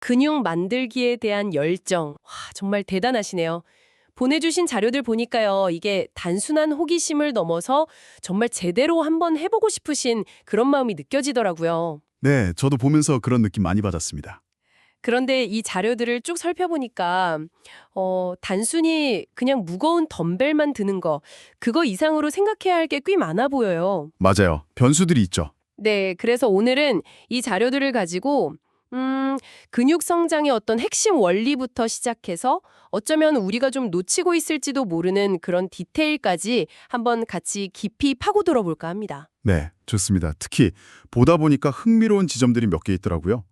근육 만들기에 대한 열정. 와, 정말 대단하시네요. 보내주신 자료들 보니까요, 이게 단순한 호기심을 넘어서 정말 제대로 한번 해보고 싶으신 그런 마음이 느껴지더라고요. 네, 저도 보면서 그런 느낌 많이 받았습니다. 그런데 이 자료들을 쭉 살펴보니까, 단순히 그냥 무거운 덤벨만 드는 거, 그거 이상으로 생각해야 할 게 꽤 많아 보여요. 맞아요. 변수들이 있죠. 네, 그래서 오늘은 이 자료들을 가지고 근육 성장의 어떤 핵심 원리부터 시작해서 어쩌면 우리가 좀 놓치고 있을지도 모르는 그런 디테일까지 한번 같이 깊이 파고들어 볼까 합니다. 네, 좋습니다. 특히 보다 보니까 흥미로운 지점들이 몇 개 있더라고요.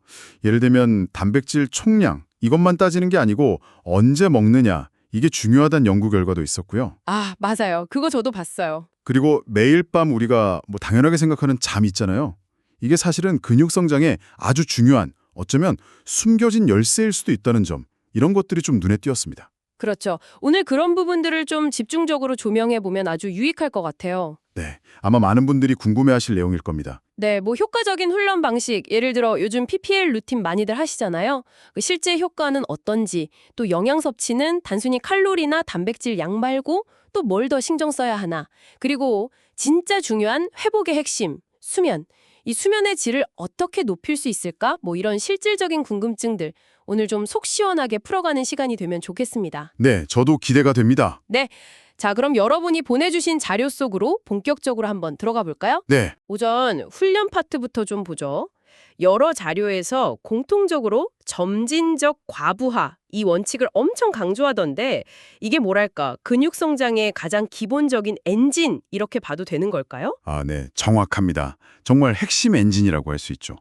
예를 들면 단백질 총량, 이것만 따지는 게 아니고 언제 먹느냐, 이게 중요하다는 연구 결과도 있었고요. 아, 맞아요. 그거 저도 봤어요. 그리고 매일 밤 우리가 당연하게 생각하는 잠 있잖아요. 이게 사실은 근육 성장에 아주 중요한, 어쩌면 숨겨진 열쇠일 수도 있다는 점, 이런 것들이 좀 눈에 띄었습니다. 그렇죠. 오늘 그런 부분들을 좀 집중적으로 조명해 보면 아주 유익할 것 같아요. 네, 아마 많은 분들이 궁금해하실 내용일 겁니다. 네, 뭐 효과적인 훈련 방식, 예를 들어 요즘 PPL 루틴 많이들 하시잖아요. 그 실제 효과는 어떤지, 또 영양 섭취는 단순히 칼로리나 단백질 양 말고 또 뭘 더 신경 써야 하나. 그리고 진짜 중요한 회복의 핵심, 수면. 이 수면의 질을 어떻게 높일 수 있을까? 뭐 이런 실질적인 궁금증들 오늘 좀 속 시원하게 풀어가는 시간이 되면 좋겠습니다. 네, 저도 기대가 됩니다. 네. 자, 그럼 여러분이 보내주신 자료 속으로 본격적으로 한번 들어가 볼까요? 네, 우선 훈련 파트부터 좀 보죠. 여러 자료에서 공통적으로 점진적 과부하 이 원칙을 엄청 강조하던데 이게 뭐랄까 근육 성장의 가장 기본적인 엔진 이렇게 봐도 되는 걸까요? 네, 정확합니다. 정말 핵심 엔진이라고 할 수 있죠.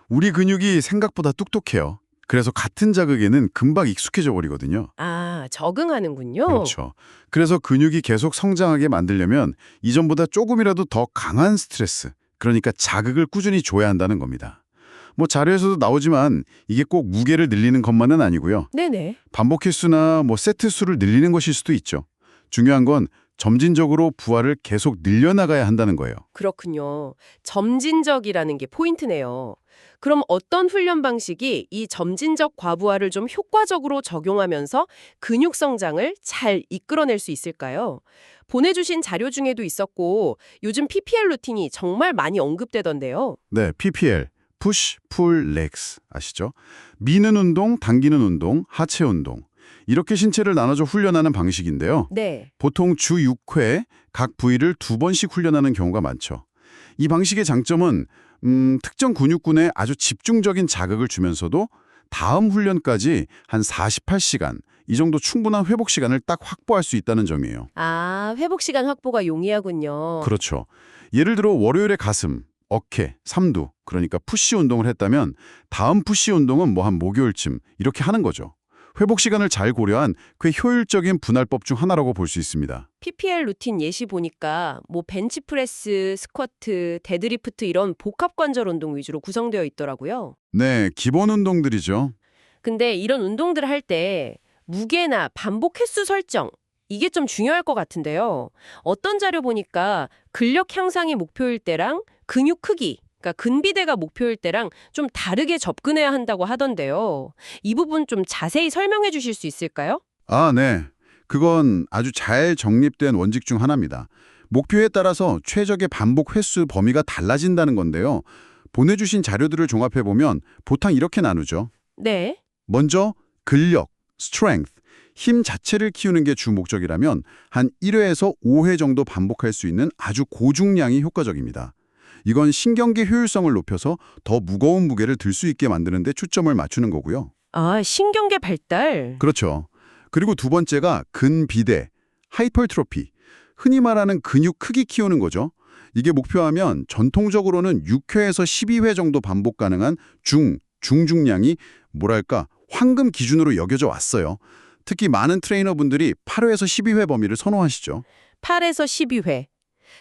우리 근육이 생각보다 똑똑해요. 그래서 같은 자극에는 금방 익숙해져 버리거든요. 아, 적응하는군요. 그렇죠. 그래서 근육이 계속 성장하게 만들려면 이전보다 조금이라도 더 강한 스트레스, 그러니까 자극을 꾸준히 줘야 한다는 겁니다. 자료에서도 나오지만 이게 꼭 무게를 늘리는 것만은 아니고요. 네네. 반복 횟수나 세트 수를 늘리는 것일 수도 있죠. 중요한 건 점진적으로 부하를 계속 늘려나가야 한다는 거예요. 그렇군요. 점진적이라는 게 포인트네요. 그럼 어떤 훈련 방식이 이 점진적 과부하를 좀 효과적으로 적용하면서 근육 성장을 잘 이끌어낼 수 있을까요? 보내주신 자료 중에도 있었고 요즘 PPL 루틴이 정말 많이 언급되던데요. 네, PPL, Push, Pull, Legs 아시죠? 미는 운동, 당기는 운동, 하체 운동. 이렇게 신체를 나눠서 훈련하는 방식인데요. 네. 보통 주 6회 각 부위를 2번씩 훈련하는 경우가 많죠. 이 방식의 장점은 특정 근육군에 아주 집중적인 자극을 주면서도 다음 훈련까지 한 48시간, 이 정도 충분한 회복 시간을 딱 확보할 수 있다는 점이에요. 아, 회복 시간 확보가 용이하군요. 그렇죠. 예를 들어 월요일에 가슴, 어깨, 삼두, 그러니까 푸시 운동을 했다면 다음 푸시 운동은 한 목요일쯤 이렇게 하는 거죠. 회복 시간을 잘 고려한 꽤 효율적인 분할법 중 하나라고 볼 수 있습니다. PPL 루틴 예시 보니까 뭐 벤치프레스, 스쿼트, 데드리프트 이런 복합 관절 운동 위주로 구성되어 있더라고요. 네, 기본 운동들이죠. 근데 이런 운동들을 할 때 무게나 반복 횟수 설정 이게 좀 중요할 것 같은데요. 어떤 자료 보니까 근력 향상이 목표일 때랑 근육 크기, 그러니까 근비대가 목표일 때랑 좀 다르게 접근해야 한다고 하던데요. 이 부분 좀 자세히 설명해 주실 수 있을까요? 네. 그건 아주 잘 정립된 원칙 중 하나입니다. 목표에 따라서 최적의 반복 횟수 범위가 달라진다는 건데요. 보내주신 자료들을 종합해보면 보통 이렇게 나누죠. 네. 먼저 근력, strength, 힘 자체를 키우는 게 주 목적이라면 한 1회에서 5회 정도 반복할 수 있는 아주 고중량이 효과적입니다. 이건 신경계 효율성을 높여서 더 무거운 무게를 들 수 있게 만드는 데 초점을 맞추는 거고요. 아, 신경계 발달. 그렇죠. 그리고 두 번째가 근비대, 하이퍼트로피, 흔히 말하는 근육 크기 키우는 거죠. 이게 목표하면 전통적으로는 6회에서 12회 정도 반복 가능한 중중량이 황금 기준으로 여겨져 왔어요. 특히 많은 트레이너분들이 8회에서 12회 범위를 선호하시죠. 8에서 12회.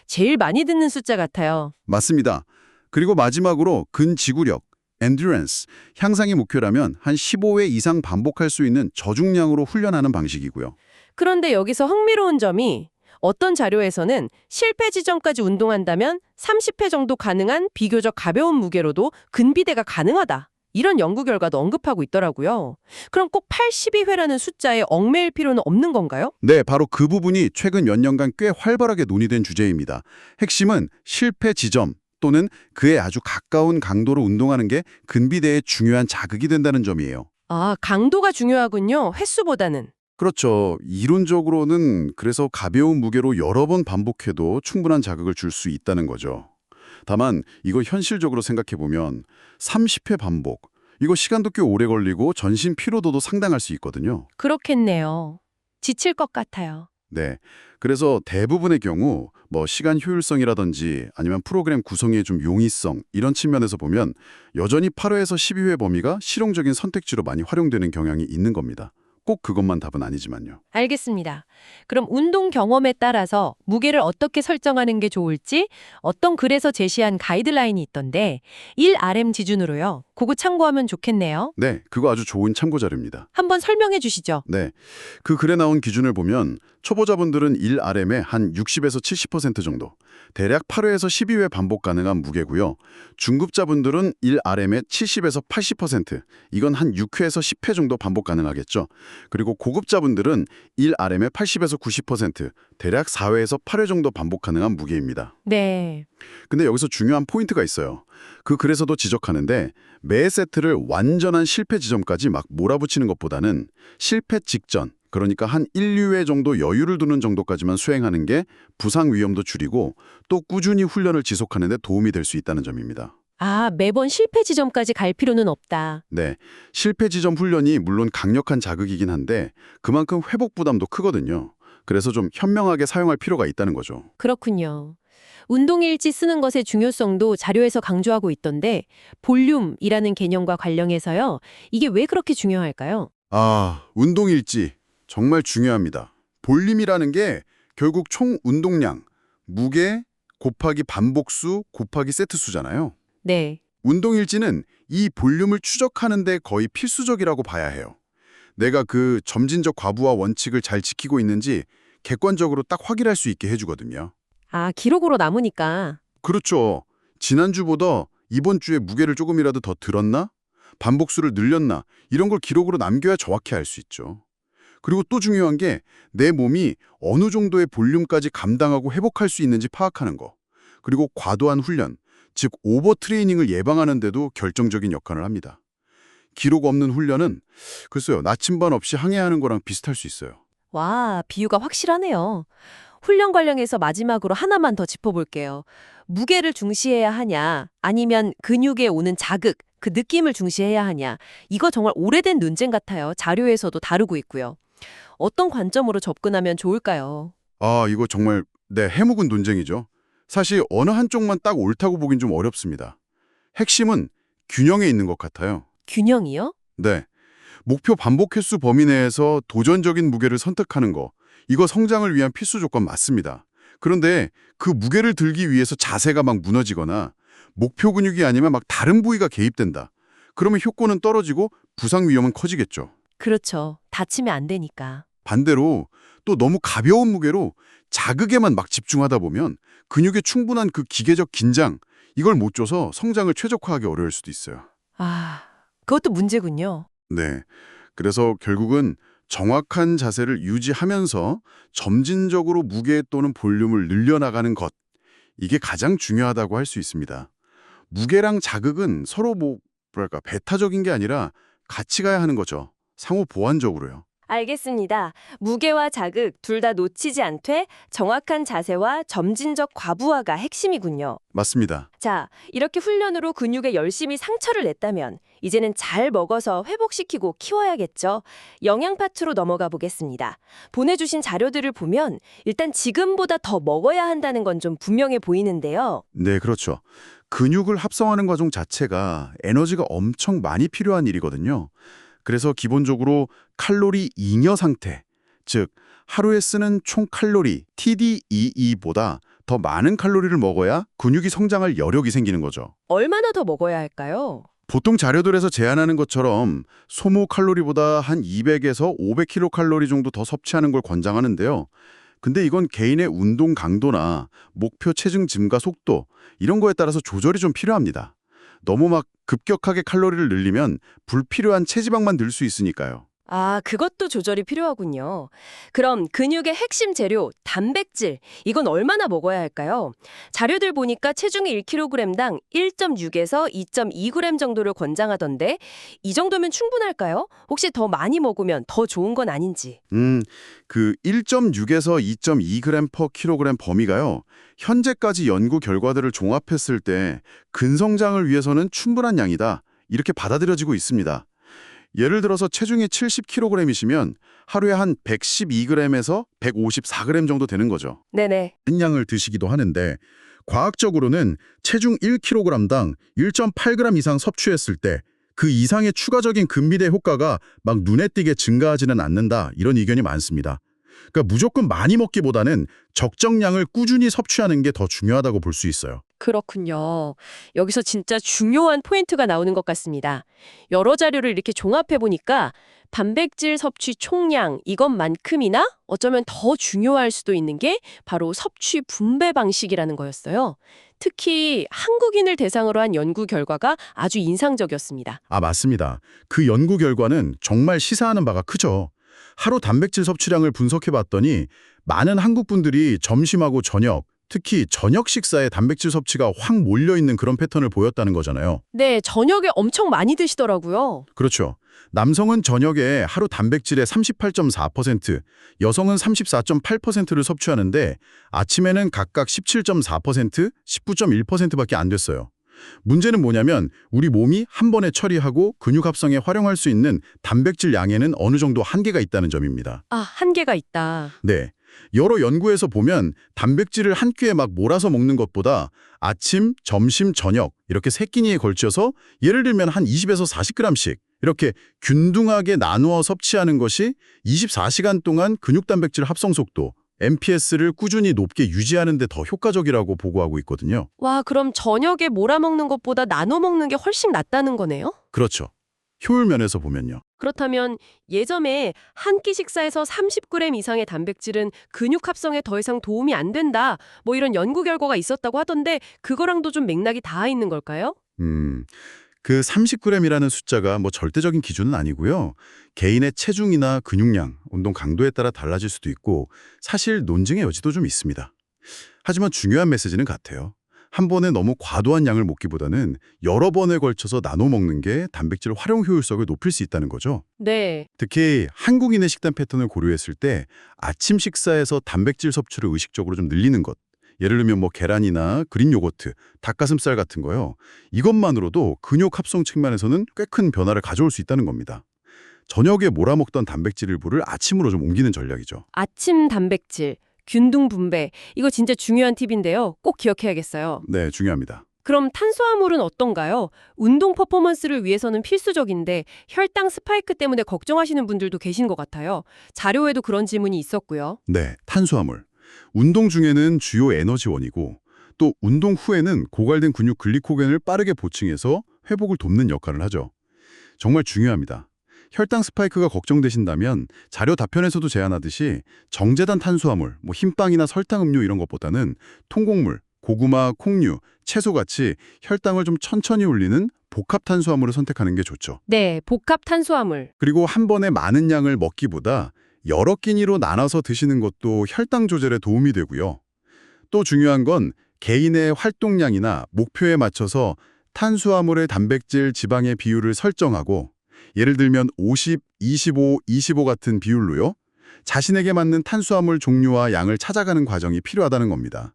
제일 많이 듣는 숫자 같아요. 맞습니다. 그리고 마지막으로 근지구력, endurance, 향상이 목표라면 한 15회 이상 반복할 수 있는 저중량으로 훈련하는 방식이고요. 그런데 여기서 흥미로운 점이 어떤 자료에서는 실패 지점까지 운동한다면 30회 정도 가능한 비교적 가벼운 무게로도 근비대가 가능하다. 이런 연구 결과도 언급하고 있더라고요. 그럼 꼭 82회라는 숫자에 얽매일 필요는 없는 건가요? 네, 바로 그 부분이 최근 몇 년간 꽤 활발하게 논의된 주제입니다. 핵심은 실패 지점 또는 그에 아주 가까운 강도로 운동하는 게 근비대에 중요한 자극이 된다는 점이에요. 아, 강도가 중요하군요. 횟수보다는. 그렇죠. 이론적으로는 그래서 가벼운 무게로 여러 번 반복해도 충분한 자극을 줄 수 있다는 거죠. 다만 이거 현실적으로 생각해보면 30회 반복, 이거 시간도 꽤 오래 걸리고 전신 피로도도 상당할 수 있거든요. 그렇겠네요. 지칠 것 같아요. 네. 그래서 대부분의 경우 뭐 시간 효율성이라든지 아니면 프로그램 구성의 좀 용이성 이런 측면에서 보면 여전히 8회에서 12회 범위가 실용적인 선택지로 많이 활용되는 경향이 있는 겁니다. 꼭 그것만 답은 아니지만요. 알겠습니다. 그럼 운동 경험에 따라서 무게를 어떻게 설정하는 게 좋을지 어떤 글에서 제시한 가이드라인이 있던데 1RM 기준으로요. 그거 참고하면 좋겠네요. 네, 그거 아주 좋은 참고 자료입니다. 한번 설명해 주시죠. 네, 그 글에 나온 기준을 보면 초보자분들은 1RM의 한 60에서 70% 정도, 대략 8회에서 12회 반복 가능한 무게고요. 중급자분들은 1RM의 70에서 80%, 이건 한 6회에서 10회 정도 반복 가능하겠죠. 그리고 고급자분들은 1RM의 80에서 90%, 대략 4회에서 8회 정도 반복 가능한 무게입니다. 네. 근데 여기서 중요한 포인트가 있어요. 그 글에서도 지적하는데 매 세트를 완전한 실패 지점까지 막 몰아붙이는 것보다는 실패 직전, 그러니까 한 1, 2회 정도 여유를 두는 정도까지만 수행하는 게 부상 위험도 줄이고 또 꾸준히 훈련을 지속하는 데 도움이 될 수 있다는 점입니다. 아, 매번 실패 지점까지 갈 필요는 없다. 네, 실패 지점 훈련이 물론 강력한 자극이긴 한데 그만큼 회복 부담도 크거든요. 그래서 좀 현명하게 사용할 필요가 있다는 거죠. 그렇군요. 운동일지 쓰는 것의 중요성도 자료에서 강조하고 있던데 볼륨이라는 개념과 관련해서요. 이게 왜 그렇게 중요할까요? 아, 운동일지 정말 중요합니다. 볼륨이라는 게 결국 총 운동량, 무게 곱하기 반복수 곱하기 세트수잖아요. 네. 운동일지는 이 볼륨을 추적하는 데 거의 필수적이라고 봐야 해요. 내가 그 점진적 과부하 원칙을 잘 지키고 있는지 객관적으로 딱 확인할 수 있게 해주거든요. 아, 기록으로 남으니까. 그렇죠. 지난주보다 이번 주에 무게를 조금이라도 더 들었나? 반복수를 늘렸나? 이런 걸 기록으로 남겨야 정확히 알 수 있죠. 그리고 또 중요한 게 내 몸이 어느 정도의 볼륨까지 감당하고 회복할 수 있는지 파악하는 거. 그리고 과도한 훈련, 즉 오버 트레이닝을 예방하는 데도 결정적인 역할을 합니다. 기록 없는 훈련은 글쎄요, 나침반 없이 항해하는 거랑 비슷할 수 있어요. 와, 비유가 확실하네요. 훈련 관련해서 마지막으로 하나만 더 짚어볼게요. 무게를 중시해야 하냐, 아니면 근육에 오는 자극, 그 느낌을 중시해야 하냐. 이거 정말 오래된 논쟁 같아요. 자료에서도 다루고 있고요. 어떤 관점으로 접근하면 좋을까요? 아, 이거 정말 해묵은 논쟁이죠. 사실 어느 한쪽만 딱 옳다고 보긴 좀 어렵습니다. 핵심은 균형에 있는 것 같아요. 균형이요? 네. 목표 반복 횟수 범위 내에서 도전적인 무게를 선택하는 거, 이거 성장을 위한 필수 조건 맞습니다. 그런데 그 무게를 들기 위해서 자세가 막 무너지거나 목표 근육이 아니면 막 다른 부위가 개입된다. 그러면 효과는 떨어지고 부상 위험은 커지겠죠. 그렇죠. 다치면 안 되니까. 반대로 또 너무 가벼운 무게로 자극에만 막 집중하다 보면 근육에 충분한 그 기계적 긴장, 이걸 못 줘서 성장을 최적화하기 어려울 수도 있어요. 아, 그것도 문제군요. 네. 그래서 결국은 정확한 자세를 유지하면서 점진적으로 무게 또는 볼륨을 늘려나가는 것, 이게 가장 중요하다고 할 수 있습니다. 무게랑 자극은 서로 뭐랄까 배타적인 게 아니라 같이 가야 하는 거죠. 상호 보완적으로요. 알겠습니다. 무게와 자극 둘 다 놓치지 않되 정확한 자세와 점진적 과부하가 핵심이군요. 맞습니다. 자, 이렇게 훈련으로 근육에 열심히 상처를 냈다면 이제는 잘 먹어서 회복시키고 키워야겠죠. 영양 파트로 넘어가 보겠습니다. 보내주신 자료들을 보면 일단 지금보다 더 먹어야 한다는 건 좀 분명해 보이는데요. 네, 그렇죠. 근육을 합성하는 과정 자체가 에너지가 엄청 많이 필요한 일이거든요. 그래서 기본적으로 칼로리 잉여 상태, 즉 하루에 쓰는 총 칼로리 TDEE보다 더 많은 칼로리를 먹어야 근육이 성장할 여력이 생기는 거죠. 얼마나 더 먹어야 할까요? 보통 자료들에서 제안하는 것처럼 소모 칼로리보다 한 200에서 500kcal 정도 더 섭취하는 걸 권장하는데요. 근데 이건 개인의 운동 강도나 목표 체중 증가 속도 이런 거에 따라서 조절이 좀 필요합니다. 너무 막 급격하게 칼로리를 늘리면 불필요한 체지방만 늘 수 있으니까요. 아, 그것도 조절이 필요하군요. 그럼 근육의 핵심 재료, 단백질, 이건 얼마나 먹어야 할까요? 자료들 보니까 체중이 1kg당 1.6에서 2.2g 정도를 권장하던데 이 정도면 충분할까요? 혹시 더 많이 먹으면 더 좋은 건 아닌지. 그 1.6에서 2.2g per kg 범위가요. 현재까지 연구 결과들을 종합했을 때 근성장을 위해서는 충분한 양이다. 이렇게 받아들여지고 있습니다. 예를 들어서 체중이 70kg이시면 하루에 한 112g에서 154g 정도 되는 거죠. 네네. 큰 양을 드시기도 하는데 과학적으로는 체중 1kg당 1.8g 이상 섭취했을 때 그 이상의 추가적인 근비대 효과가 막 눈에 띄게 증가하지는 않는다. 이런 의견이 많습니다. 그러니까 무조건 많이 먹기보다는 적정량을 꾸준히 섭취하는 게 더 중요하다고 볼 수 있어요. 그렇군요. 여기서 진짜 중요한 포인트가 나오는 것 같습니다. 여러 자료를 이렇게 종합해 보니까 단백질 섭취 총량 이것만큼이나 어쩌면 더 중요할 수도 있는 게 바로 섭취 분배 방식이라는 거였어요. 특히 한국인을 대상으로 한 연구 결과가 아주 인상적이었습니다. 아, 맞습니다. 그 연구 결과는 정말 시사하는 바가 크죠. 하루 단백질 섭취량을 분석해 봤더니 많은 한국 분들이 점심하고 저녁, 특히 저녁 식사에 단백질 섭취가 확 몰려있는 그런 패턴을 보였다는 거잖아요. 네, 저녁에 엄청 많이 드시더라고요. 그렇죠. 남성은 저녁에 하루 단백질의 38.4%, 여성은 34.8%를 섭취하는데 아침에는 각각 17.4%, 19.1%밖에 안 됐어요. 문제는 뭐냐면 우리 몸이 한 번에 처리하고 근육 합성에 활용할 수 있는 단백질 양에는 어느 정도 한계가 있다는 점입니다. 아, 한계가 있다. 네. 여러 연구에서 보면 단백질을 한 끼에 막 몰아서 먹는 것보다 아침, 점심, 저녁 이렇게 세 끼니에 걸쳐서 예를 들면 한 20에서 40g씩 이렇게 균등하게 나누어 섭취하는 것이 24시간 동안 근육 단백질 합성 속도, MPS를 꾸준히 높게 유지하는 데 더 효과적이라고 보고하고 있거든요. 와, 그럼 저녁에 몰아먹는 것보다 나눠 먹는 게 훨씬 낫다는 거네요? 그렇죠. 효율 면에서 보면요. 그렇다면 예전에 한 끼 식사에서 30g 이상의 단백질은 근육 합성에 더 이상 도움이 안 된다. 뭐 이런 연구 결과가 있었다고 하던데 그거랑도 좀 맥락이 닿아 있는 걸까요? 그 30g이라는 숫자가 뭐 절대적인 기준은 아니고요. 개인의 체중이나 근육량, 운동 강도에 따라 달라질 수도 있고 사실 논증의 여지도 좀 있습니다. 하지만 중요한 메시지는 같아요. 한 번에 너무 과도한 양을 먹기보다는 여러 번에 걸쳐서 나눠 먹는 게 단백질 활용 효율성을 높일 수 있다는 거죠. 네. 특히 한국인의 식단 패턴을 고려했을 때 아침 식사에서 단백질 섭취를 의식적으로 좀 늘리는 것. 예를 들면 뭐 계란이나 그린 요거트, 닭가슴살 같은 거요. 이것만으로도 근육 합성 측면에서는 꽤 큰 변화를 가져올 수 있다는 겁니다. 저녁에 몰아먹던 단백질 일부를 아침으로 좀 옮기는 전략이죠. 아침 단백질, 균등 분배. 이거 진짜 중요한 팁인데요. 꼭 기억해야겠어요. 네, 중요합니다. 그럼 탄수화물은 어떤가요? 운동 퍼포먼스를 위해서는 필수적인데 혈당 스파이크 때문에 걱정하시는 분들도 계신 것 같아요. 자료에도 그런 질문이 있었고요. 네, 탄수화물. 운동 중에는 주요 에너지원이고 또 운동 후에는 고갈된 근육 글리코겐을 빠르게 보충해서 회복을 돕는 역할을 하죠. 정말 중요합니다. 혈당 스파이크가 걱정되신다면 자료 답변에서도 제안하듯이 정제단 탄수화물, 뭐 흰빵이나 설탕 음료 이런 것보다는 통곡물, 고구마, 콩류, 채소같이 혈당을 좀 천천히 올리는 복합 탄수화물을 선택하는 게 좋죠. 네, 복합 탄수화물. 그리고 한 번에 많은 양을 먹기보다 여러 끼니로 나눠서 드시는 것도 혈당 조절에 도움이 되고요. 또 중요한 건 개인의 활동량이나 목표에 맞춰서 탄수화물의 단백질, 지방의 비율을 설정하고 예를 들면 50, 25, 25 같은 비율로요. 자신에게 맞는 탄수화물 종류와 양을 찾아가는 과정이 필요하다는 겁니다.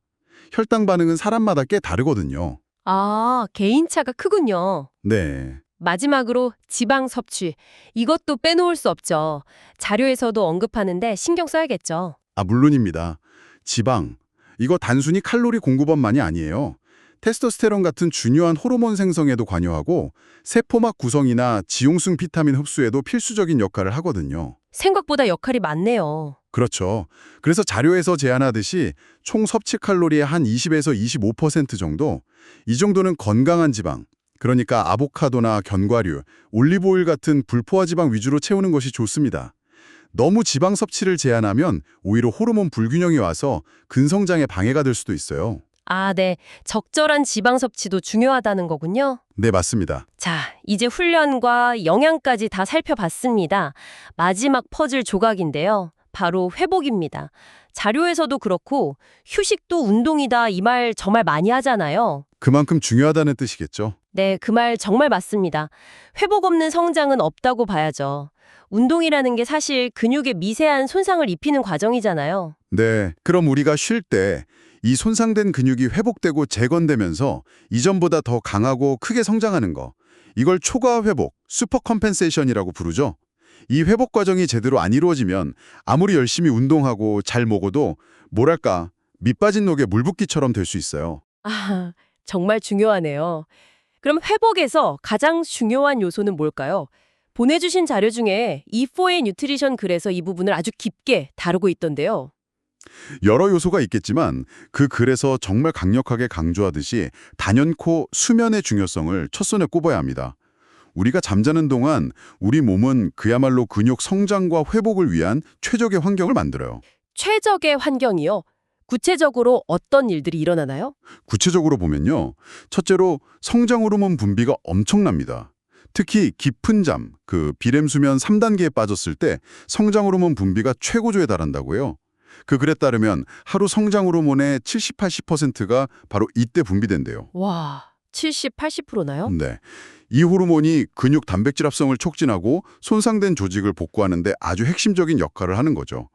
혈당 반응은 사람마다 꽤 다르거든요. 아, 개인차가 크군요. 네. 마지막으로 지방 섭취. 이것도 빼놓을 수 없죠. 자료에서도 언급하는데 신경 써야겠죠. 아, 물론입니다. 지방. 이거 단순히 칼로리 공급원만이 아니에요. 테스토스테론 같은 중요한 호르몬 생성에도 관여하고 세포막 구성이나 지용성 비타민 흡수에도 필수적인 역할을 하거든요. 생각보다 역할이 많네요. 그렇죠. 그래서 자료에서 제안하듯이 총 섭취 칼로리의 한 20에서 25% 정도, 이 정도는 건강한 지방, 그러니까 아보카도나 견과류, 올리브오일 같은 불포화 지방 위주로 채우는 것이 좋습니다. 너무 지방 섭취를 제한하면 오히려 호르몬 불균형이 와서 근성장에 방해가 될 수도 있어요. 아, 네. 적절한 지방 섭취도 중요하다는 거군요. 네, 맞습니다. 자, 이제 훈련과 영양까지 다 살펴봤습니다. 마지막 퍼즐 조각인데요. 바로 회복입니다. 자료에서도 그렇고 휴식도 운동이다 이 말 정말 많이 하잖아요. 그만큼 중요하다는 뜻이겠죠. 네, 그 말 정말 맞습니다. 회복 없는 성장은 없다고 봐야죠. 운동이라는 게 사실 근육에 미세한 손상을 입히는 과정이잖아요. 네, 그럼 우리가 쉴 때 이 손상된 근육이 회복되고 재건되면서 이전보다 더 강하고 크게 성장하는 거, 이걸 초과 회복, 슈퍼 컴펜세이션이라고 부르죠. 이 회복 과정이 제대로 안 이루어지면 아무리 열심히 운동하고 잘 먹어도 뭐랄까 밑 빠진 녹에 물 붓기처럼 될 수 있어요. 아, 정말 중요하네요. 그럼 회복에서 가장 중요한 요소는 뭘까요? 보내주신 자료 중에 E4A 뉴트리션 글에서 이 부분을 아주 깊게 다루고 있던데요. 여러 요소가 있겠지만 그 글에서 정말 강력하게 강조하듯이 단연코 수면의 중요성을 첫손에 꼽아야 합니다. 우리가 잠자는 동안 우리 몸은 그야말로 근육 성장과 회복을 위한 최적의 환경을 만들어요. 최적의 환경이요? 구체적으로 어떤 일들이 일어나나요? 구체적으로 보면요. 첫째로 성장 호르몬 분비가 엄청납니다. 특히 깊은 잠, 비렘 수면 3단계에 빠졌을 때 성장 호르몬 분비가 최고조에 달한다고요. 그 글에 따르면 하루 성장 호르몬의 70, 80%가 바로 이때 분비된대요. 와, 70, 80%나요? 네. 이 호르몬이 근육 단백질 합성을 촉진하고 손상된 조직을 복구하는 데 아주 핵심적인 역할을 하는 거죠.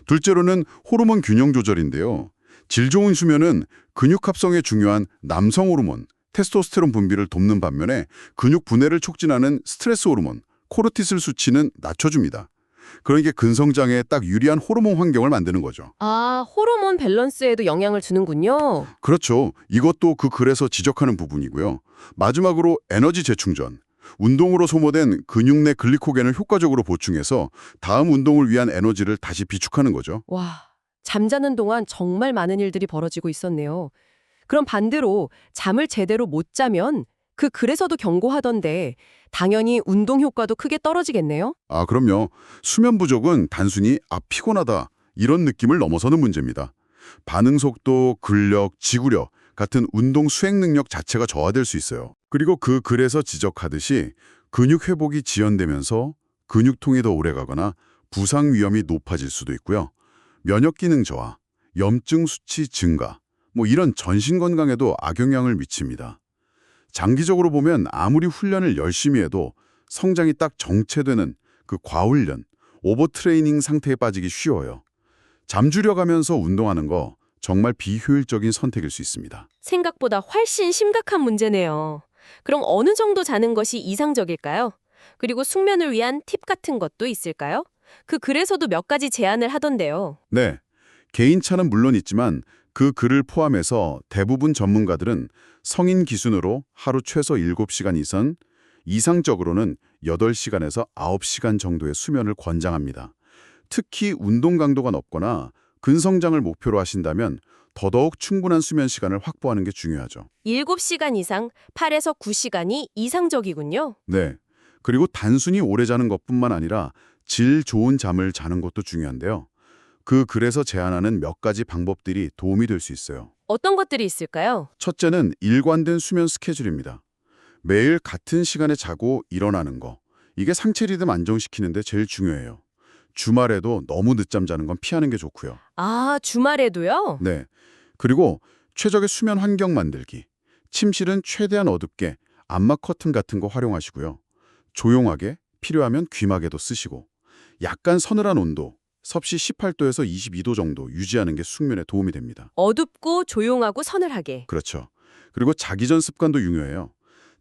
둘째로는 호르몬 균형 조절인데요. 질 좋은 수면은 근육 합성에 중요한 남성 호르몬, 테스토스테론 분비를 돕는 반면에 근육 분해를 촉진하는 스트레스 호르몬, 코르티솔 수치는 낮춰줍니다. 그러니까 근성장에 딱 유리한 호르몬 환경을 만드는 거죠. 아, 호르몬 밸런스에도 영향을 주는군요. 그렇죠. 이것도 그 글에서 지적하는 부분이고요. 마지막으로 에너지 재충전. 운동으로 소모된 근육 내 글리코겐을 효과적으로 보충해서 다음 운동을 위한 에너지를 다시 비축하는 거죠. 와, 잠자는 동안 정말 많은 일들이 벌어지고 있었네요. 그럼 반대로 잠을 제대로 못 자면 그 글에서도 경고하던데 당연히 운동 효과도 크게 떨어지겠네요? 아, 그럼요. 수면 부족은 단순히 피곤하다 이런 느낌을 넘어서는 문제입니다. 반응 속도, 근력, 지구력 같은 운동 수행 능력 자체가 저하될 수 있어요. 그리고 그 글에서 지적하듯이 근육 회복이 지연되면서 근육통이 더 오래가거나 부상 위험이 높아질 수도 있고요. 면역 기능 저하, 염증 수치 증가, 이런 전신 건강에도 악영향을 미칩니다. 장기적으로 보면 아무리 훈련을 열심히 해도 성장이 딱 정체되는 그 과훈련, 오버트레이닝 상태에 빠지기 쉬워요. 잠 줄여가면서 운동하는 거 정말 비효율적인 선택일 수 있습니다. 생각보다 훨씬 심각한 문제네요. 그럼 어느 정도 자는 것이 이상적일까요? 그리고 숙면을 위한 팁 같은 것도 있을까요? 그 글에서도 몇 가지 제안을 하던데요. 네, 개인차는 물론 있지만 그 글을 포함해서 대부분 전문가들은 성인 기준으로 하루 최소 7시간 이상, 이상적으로는 8시간에서 9시간 정도의 수면을 권장합니다. 특히 운동 강도가 높거나 근성장을 목표로 하신다면 더더욱 충분한 수면 시간을 확보하는 게 중요하죠. 7시간 이상, 8에서 9시간이 이상적이군요. 네. 그리고 단순히 오래 자는 것뿐만 아니라 질 좋은 잠을 자는 것도 중요한데요. 그 글에서 제안하는 몇 가지 방법들이 도움이 될 수 있어요. 어떤 것들이 있을까요? 첫째는 일관된 수면 스케줄입니다. 매일 같은 시간에 자고 일어나는 거. 이게 상체 리듬 안정시키는 데 제일 중요해요. 주말에도 너무 늦잠 자는 건 피하는 게 좋고요. 아, 주말에도요? 네. 그리고 최적의 수면 환경 만들기. 침실은 최대한 어둡게 암막 커튼 같은 거 활용하시고요. 조용하게, 필요하면 귀마개도 쓰시고. 약간 서늘한 온도, 섭씨 18도에서 22도 정도 유지하는 게 숙면에 도움이 됩니다. 어둡고 조용하고 서늘하게. 그렇죠. 그리고 자기 전 습관도 중요해요.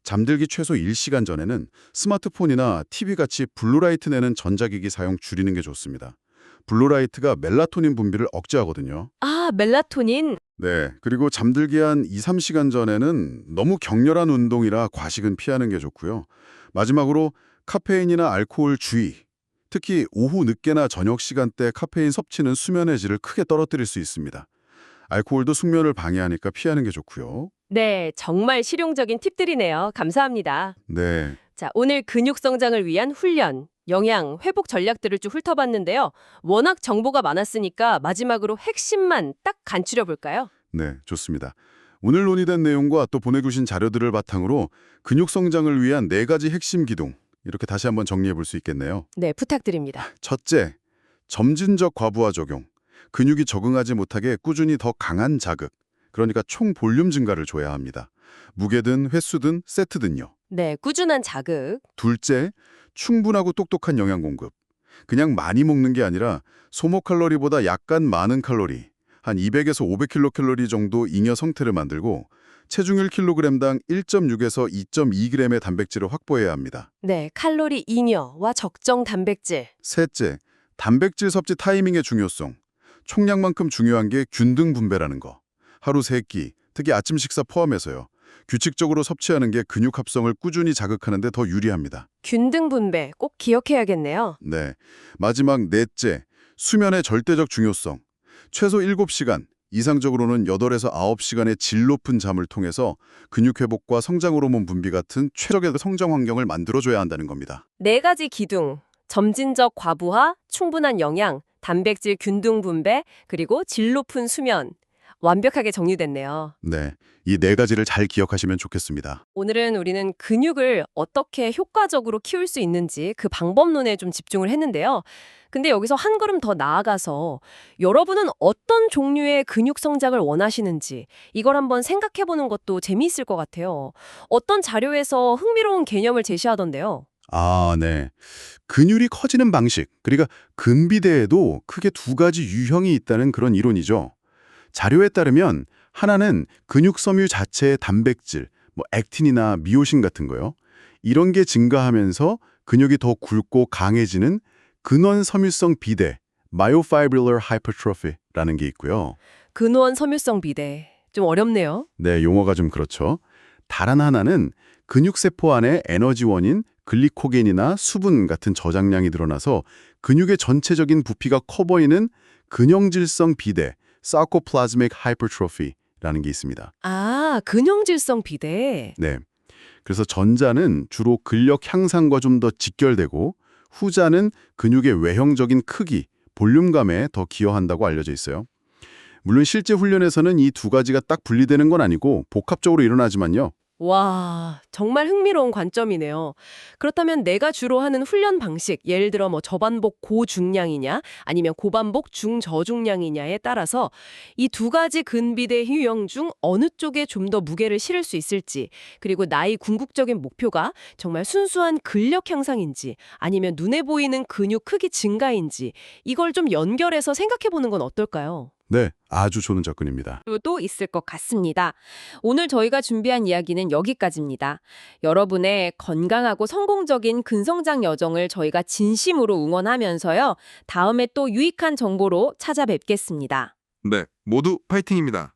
잠들기 최소 1시간 전에는 스마트폰이나 TV같이 블루라이트 내는 전자기기 사용 줄이는 게 좋습니다. 블루라이트가 멜라토닌 분비를 억제하거든요. 아, 멜라토닌. 네, 그리고 잠들기 한 2, 3시간 전에는 너무 격렬한 운동이라 과식은 피하는 게 좋고요. 마지막으로 카페인이나 알코올 주의. 특히 오후 늦게나 저녁 시간대 카페인 섭취는 수면의 질을 크게 떨어뜨릴 수 있습니다. 알코올도 숙면을 방해하니까 피하는 게 좋고요. 네, 정말 실용적인 팁들이네요. 감사합니다. 네, 자, 오늘 근육 성장을 위한 훈련, 영양, 회복 전략들을 쭉 훑어봤는데요. 워낙 정보가 많았으니까 마지막으로 핵심만 딱 간추려 볼까요? 네, 좋습니다. 오늘 논의된 내용과 또 보내주신 자료들을 바탕으로 근육 성장을 위한 4가지 핵심 기둥, 이렇게 다시 한번 정리해 볼 수 있겠네요. 네, 부탁드립니다. 첫째, 점진적 과부하 적용. 근육이 적응하지 못하게 꾸준히 더 강한 자극, 그러니까 총 볼륨 증가를 줘야 합니다. 무게든 횟수든 세트든요. 네, 꾸준한 자극. 둘째, 충분하고 똑똑한 영양 공급. 그냥 많이 먹는 게 아니라 소모 칼로리보다 약간 많은 칼로리, 한 200에서 500kcal 정도 잉여 성태를 만들고 체중 1kg당 1.6에서 2.2g의 단백질을 확보해야 합니다. 네, 칼로리 잉여와 적정 단백질. 셋째, 단백질 섭취 타이밍의 중요성. 총량만큼 중요한 게 균등 분배라는 거. 하루 3끼, 특히 아침 식사 포함해서요. 규칙적으로 섭취하는 게 근육 합성을 꾸준히 자극하는 데 더 유리합니다. 균등 분배 꼭 기억해야겠네요. 네. 마지막 넷째, 수면의 절대적 중요성. 최소 7시간, 이상적으로는 8에서 9시간의 질 높은 잠을 통해서 근육 회복과 성장 호르몬 분비 같은 최적의 성장 환경을 만들어줘야 한다는 겁니다. 4가지 기둥. 점진적 과부하, 충분한 영양, 단백질 균등 분배, 그리고 질 높은 수면. 완벽하게 정리됐네요. 네. 이 4가지를 잘 기억하시면 좋겠습니다. 오늘은 우리는 근육을 어떻게 효과적으로 키울 수 있는지 그 방법론에 좀 집중을 했는데요. 근데 여기서 한 걸음 더 나아가서 여러분은 어떤 종류의 근육 성장을 원하시는지 이걸 한번 생각해보는 것도 재미있을 것 같아요. 어떤 자료에서 흥미로운 개념을 제시하던데요. 아, 네. 근육이 커지는 방식, 그러니까 근비대에도 크게 2가지 유형이 있다는 그런 이론이죠. 자료에 따르면 하나는 근육 섬유 자체의 단백질, 액틴이나 미오신 같은 거요. 이런 게 증가하면서 근육이 더 굵고 강해지는 근원 섬유성 비대, Myofibrillar Hypertrophy라는 게 있고요. 근원 섬유성 비대. 좀 어렵네요. 네, 용어가 좀 그렇죠. 다른 하나는 근육세포 안에 에너지원인 글리코겐이나 수분 같은 저장량이 늘어나서 근육의 전체적인 부피가 커 보이는 근형질성 비대, Sarcoplasmic Hypertrophy라는 게 있습니다. 아, 근형질성 비대. 네. 그래서 전자는 주로 근력 향상과 좀 더 직결되고 후자는 근육의 외형적인 크기, 볼륨감에 더 기여한다고 알려져 있어요. 물론 실제 훈련에서는 이 2가지가 딱 분리되는 건 아니고 복합적으로 일어나지만요. 와, 정말 흥미로운 관점이네요. 그렇다면 내가 주로 하는 훈련 방식, 예를 들어 저반복 고중량이냐, 아니면 고반복 중저중량이냐에 따라서 이 2가지 근비대 유형 중 어느 쪽에 좀 더 무게를 실을 수 있을지, 그리고 나의 궁극적인 목표가 정말 순수한 근력 향상인지, 아니면 눈에 보이는 근육 크기 증가인지, 이걸 좀 연결해서 생각해보는 건 어떨까요? 네, 아주 좋은 접근입니다. 도 있을 것 같습니다. 오늘 저희가 준비한 이야기는 여기까지입니다. 여러분의 건강하고 성공적인 근성장 여정을 저희가 진심으로 응원하면서요. 다음에 또 유익한 정보로 찾아뵙겠습니다. 네, 모두 파이팅입니다.